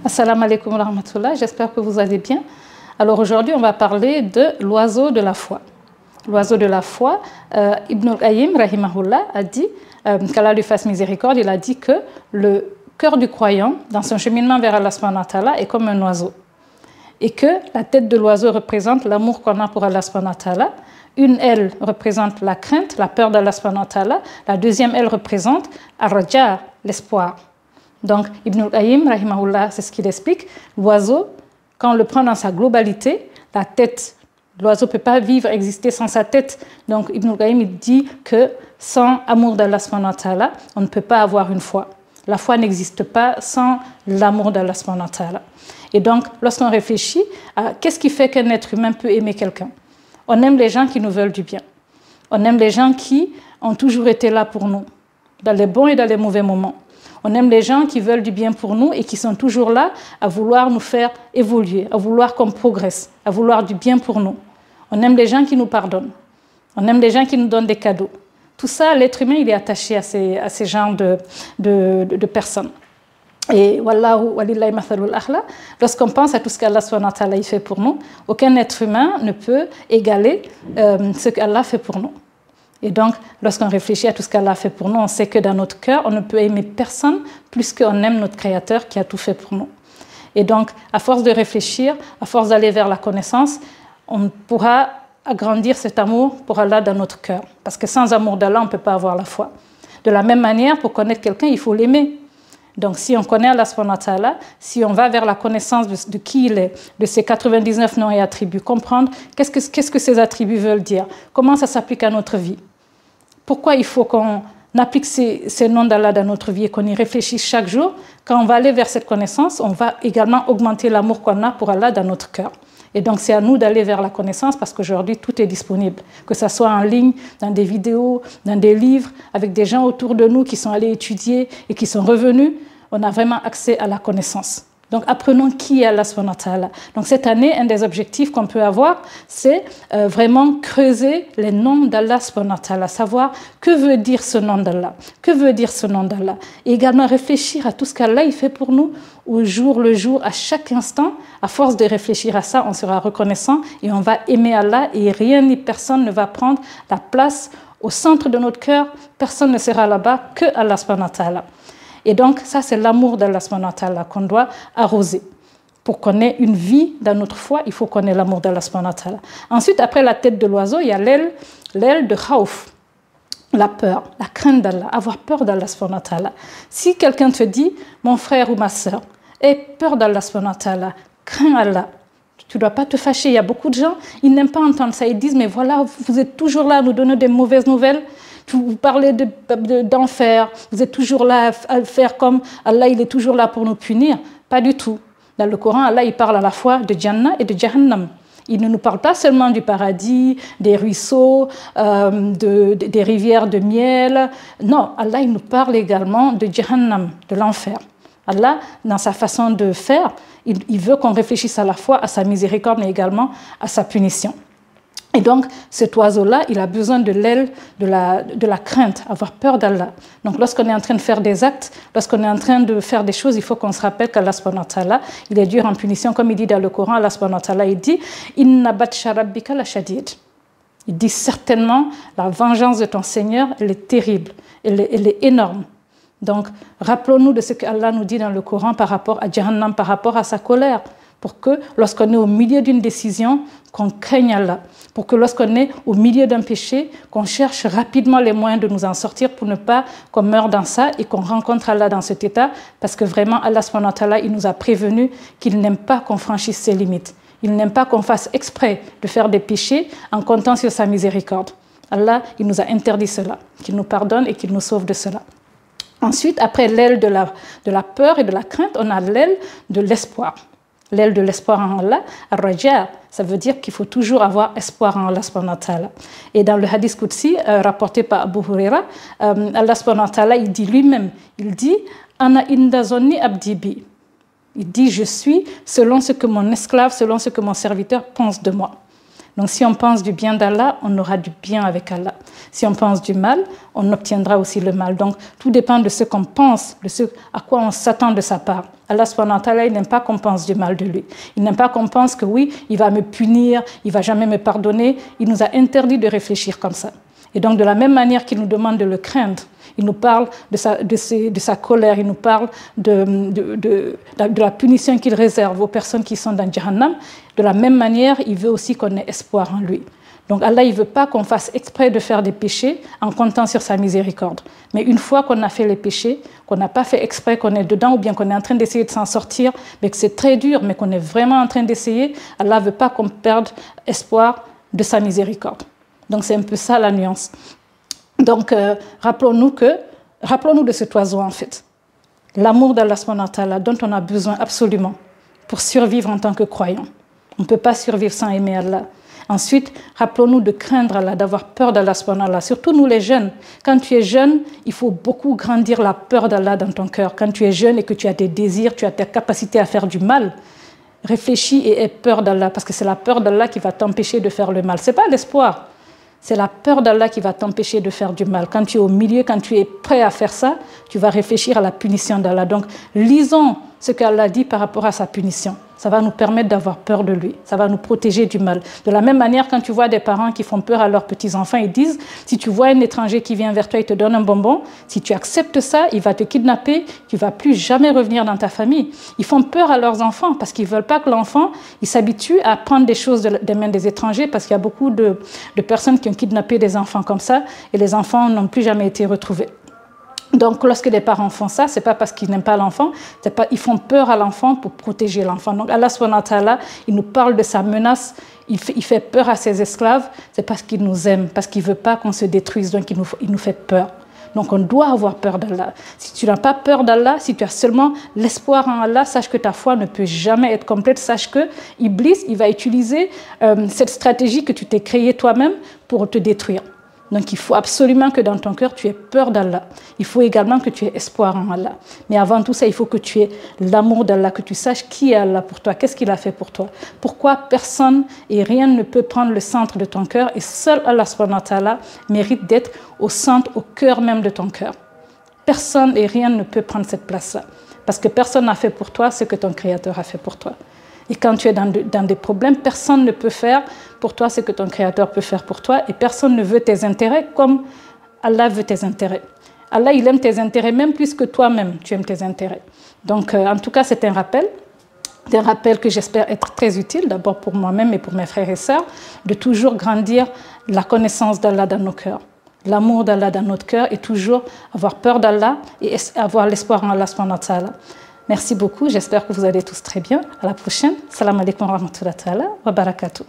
Assalamu alaikum wa rahmatullah, j'espère que vous allez bien. Alors aujourd'hui, on va parler de l'oiseau de la foi. L'oiseau de la foi, Ibn al-Qayyim, rahimahullah, a dit, qu'Allah lui fasse miséricorde, il a dit que le cœur du croyant, dans son cheminement vers Allah subhanahu wa ta'ala, est comme un oiseau. Et que la tête de l'oiseau représente l'amour qu'on a pour Allah subhanahu wa ta'ala. Une aile représente la crainte, la peur d'Allah subhanahu wa ta'ala. La deuxième aile représente ar-raja, l'espoir. Donc, Ibn al-Qayyim, rahimahullah, c'est ce qu'il explique. L'oiseau, quand on le prend dans sa globalité, la tête, l'oiseau ne peut pas vivre, exister sans sa tête. Donc, Ibn al-Qayyim il dit que sans amour d'Allah subhanahu wa ta'ala, on ne peut pas avoir une foi. La foi n'existe pas sans l'amour d'Allah subhanahu wa ta'ala. Et donc, lorsqu'on réfléchit à qu'est-ce qui fait qu'un être humain peut aimer quelqu'un, on aime les gens qui nous veulent du bien. On aime les gens qui ont toujours été là pour nous, dans les bons et dans les mauvais moments. On aime les gens qui veulent du bien pour nous et qui sont toujours là à vouloir nous faire évoluer, à vouloir qu'on progresse, à vouloir du bien pour nous. On aime les gens qui nous pardonnent. On aime les gens qui nous donnent des cadeaux. Tout ça, l'être humain, il est attaché à ces genres de personnes. Et wallahu walillahi mathalul a'la, lorsqu'on pense à tout ce qu'Allah subhanahu wa ta'ala fait pour nous, aucun être humain ne peut égaler ce qu'Allah fait pour nous. Et donc, lorsqu'on réfléchit à tout ce qu'Allah fait pour nous, on sait que dans notre cœur, on ne peut aimer personne plus qu'on aime notre Créateur qui a tout fait pour nous. Et donc, à force de réfléchir, à force d'aller vers la connaissance, on pourra agrandir cet amour pour Allah dans notre cœur. Parce que sans amour d'Allah, on ne peut pas avoir la foi. De la même manière, pour connaître quelqu'un, il faut l'aimer. Donc, si on connaît Allah subhanahu wa ta'ala, si on va vers la connaissance de qui il est, de ses 99 noms et attributs, comprendre qu'est-ce que ces attributs veulent dire, comment ça s'applique à notre vie, pourquoi il faut qu'on applique ces noms d'Allah dans notre vie et qu'on y réfléchisse chaque jour. Quand on va aller vers cette connaissance, on va également augmenter l'amour qu'on a pour Allah dans notre cœur. Et donc, c'est à nous d'aller vers la connaissance parce qu'aujourd'hui, tout est disponible. Que ce soit en ligne, dans des vidéos, dans des livres, avec des gens autour de nous qui sont allés étudier et qui sont revenus, on a vraiment accès à la connaissance. Donc, apprenons qui est Allah subhanahu wa ta'ala. Donc, cette année, un des objectifs qu'on peut avoir, c'est vraiment creuser les noms d'Allah subhanahu wa ta'ala, savoir que veut dire ce nom d'Allah, que veut dire ce nom d'Allah. Et également réfléchir à tout ce qu'Allah il fait pour nous au jour le jour, à chaque instant. À force de réfléchir à ça, on sera reconnaissant et on va aimer Allah et rien ni personne ne va prendre la place au centre de notre cœur. Personne ne sera là-bas que Allah subhanahu wa ta'ala. Et donc, ça, c'est l'amour d'Allah subhanahu wa ta'ala qu'on doit arroser. Pour qu'on ait une vie dans notre foi, il faut qu'on ait l'amour d'Allah subhanahu wa ta'ala. Ensuite, après la tête de l'oiseau, il y a l'aile de khawf, la peur, la crainte d'Allah, avoir peur d'Allah subhanahu wa ta'ala. Si quelqu'un te dit, mon frère ou ma sœur, aie peur d'Allah subhanahu wa ta'ala, crains Allah, tu ne dois pas te fâcher. Il y a beaucoup de gens, ils n'aiment pas entendre ça. Ils disent, mais voilà, vous êtes toujours là à nous donner des mauvaises nouvelles. Vous parlez d'enfer, vous êtes toujours là à faire comme Allah, il est toujours là pour nous punir. Pas du tout. Dans le Coran, Allah, il parle à la fois de Jannah et de Jahannam. Il ne nous parle pas seulement du paradis, des ruisseaux, des rivières de miel. Non, Allah, il nous parle également de Jahannam, de l'enfer. Allah, dans sa façon de faire, il veut qu'on réfléchisse à la fois à sa miséricorde, mais également à sa punition. Et donc, cet oiseau-là, il a besoin de l'aile de la crainte, avoir peur d'Allah. Donc, lorsqu'on est en train de faire des actes, lorsqu'on est en train de faire des choses, il faut qu'on se rappelle qu'Allah subhanahu wa ta'ala, il est dur en punition. Comme il dit dans le Coran, Allah subhanahu wa ta'ala, il dit « Inna batsha rabbika la shadid ». Il dit certainement, la vengeance de ton Seigneur, elle est terrible, elle est énorme. Donc, rappelons-nous de ce qu'Allah nous dit dans le Coran par rapport à Jahannam, par rapport à sa colère, pour que lorsqu'on est au milieu d'une décision, qu'on craigne Allah, pour que lorsqu'on est au milieu d'un péché, qu'on cherche rapidement les moyens de nous en sortir pour ne pas qu'on meure dans ça et qu'on rencontre Allah dans cet état, parce que vraiment Allah subhanahu wa ta'ala, il nous a prévenu qu'il n'aime pas qu'on franchisse ses limites. Il n'aime pas qu'on fasse exprès de faire des péchés en comptant sur sa miséricorde. Allah, il nous a interdit cela, qu'il nous pardonne et qu'il nous sauve de cela. Ensuite, après l'aile de la peur et de la crainte, on a l'aile de l'espoir. L'aile de l'espoir en Allah, ar-raja, ça veut dire qu'il faut toujours avoir espoir en Allah subhanahu wa ta'ala. Et dans le hadith Qudsi, rapporté par Abu Huraira, Allah subhanahu wa ta'ala, il dit lui-même, il dit « Ana inda zonni abdi bi ». Il dit « Je suis selon ce que mon esclave, selon ce que mon serviteur pense de moi ». Donc si on pense du bien d'Allah, on aura du bien avec Allah. Si on pense du mal, on obtiendra aussi le mal. Donc tout dépend de ce qu'on pense, de ce à quoi on s'attend de sa part. Allah subhanahu wa ta'ala, il n'aime pas qu'on pense du mal de lui. Il n'aime pas qu'on pense que oui, il va me punir, il va jamais me pardonner. Il nous a interdit de réfléchir comme ça. Et donc de la même manière qu'il nous demande de le craindre, il nous parle de sa colère, il nous parle de la punition qu'il réserve aux personnes qui sont dans Jahannam. De la même manière, il veut aussi qu'on ait espoir en lui. Donc Allah, il ne veut pas qu'on fasse exprès de faire des péchés en comptant sur sa miséricorde. Mais une fois qu'on a fait les péchés, qu'on n'a pas fait exprès, qu'on est dedans ou bien qu'on est en train d'essayer de s'en sortir, mais que c'est très dur, mais qu'on est vraiment en train d'essayer, Allah ne veut pas qu'on perde espoir de sa miséricorde. Donc c'est un peu ça la nuance. Donc rappelons-nous de cet oiseau en fait. L'amour d'Allah subhanahu wa ta'ala dont on a besoin absolument pour survivre en tant que croyant. On ne peut pas survivre sans aimer Allah. Ensuite, rappelons-nous de craindre Allah, d'avoir peur d'Allah subhanahu wa ta'ala. Surtout nous les jeunes. Quand tu es jeune, il faut beaucoup grandir la peur d'Allah dans ton cœur. Quand tu es jeune et que tu as des désirs, tu as ta capacité à faire du mal, réfléchis et aie peur d'Allah parce que c'est la peur d'Allah qui va t'empêcher de faire le mal. Ce n'est pas l'espoir. C'est la peur d'Allah qui va t'empêcher de faire du mal. Quand tu es au milieu, quand tu es prêt à faire ça, tu vas réfléchir à la punition d'Allah. Donc, lisons ce qu'Allah dit par rapport à sa punition. Ça va nous permettre d'avoir peur de lui. Ça va nous protéger du mal. De la même manière, quand tu vois des parents qui font peur à leurs petits-enfants, ils disent, si tu vois un étranger qui vient vers toi et te donne un bonbon, si tu acceptes ça, il va te kidnapper, tu ne vas plus jamais revenir dans ta famille. Ils font peur à leurs enfants parce qu'ils ne veulent pas que l'enfant s'habitue à prendre des choses des mains des étrangers parce qu'il y a beaucoup de personnes qui ont kidnappé des enfants comme ça et les enfants n'ont plus jamais été retrouvés. Donc, lorsque les parents font ça, ce n'est pas parce qu'ils n'aiment pas l'enfant, ils font peur à l'enfant pour protéger l'enfant. Donc, Allah subhanahu wa ta'ala, il nous parle de sa menace, il fait peur à ses esclaves, c'est parce qu'il nous aime, parce qu'il ne veut pas qu'on se détruise, donc il nous fait peur. Donc, on doit avoir peur d'Allah. Si tu n'as pas peur d'Allah, si tu as seulement l'espoir en Allah, sache que ta foi ne peut jamais être complète. Sache que Iblis, il va utiliser cette stratégie que tu t'es créée toi-même pour te détruire. Donc, il faut absolument que dans ton cœur, tu aies peur d'Allah. Il faut également que tu aies espoir en Allah. Mais avant tout ça, il faut que tu aies l'amour d'Allah, que tu saches qui est Allah pour toi, qu'est-ce qu'il a fait pour toi. Pourquoi personne et rien ne peut prendre le centre de ton cœur et seul Allah subhanahu wa ta'ala mérite d'être au centre, au cœur même de ton cœur. Personne et rien ne peut prendre cette place-là. Parce que personne n'a fait pour toi ce que ton Créateur a fait pour toi. Et quand tu es dans des problèmes, personne ne peut faire pour toi ce que ton Créateur peut faire pour toi. Et personne ne veut tes intérêts comme Allah veut tes intérêts. Allah, il aime tes intérêts même plus que toi-même, tu aimes tes intérêts. Donc, en tout cas, c'est un rappel que j'espère être très utile, d'abord pour moi-même et pour mes frères et sœurs, de toujours grandir la connaissance d'Allah dans nos cœurs. L'amour d'Allah dans notre cœur et toujours avoir peur d'Allah et avoir l'espoir en Allah subhanahu wa ta'ala. Merci beaucoup, j'espère que vous allez tous très bien. À la prochaine. Salam alaikum wa rahmatullahi wa barakatuh.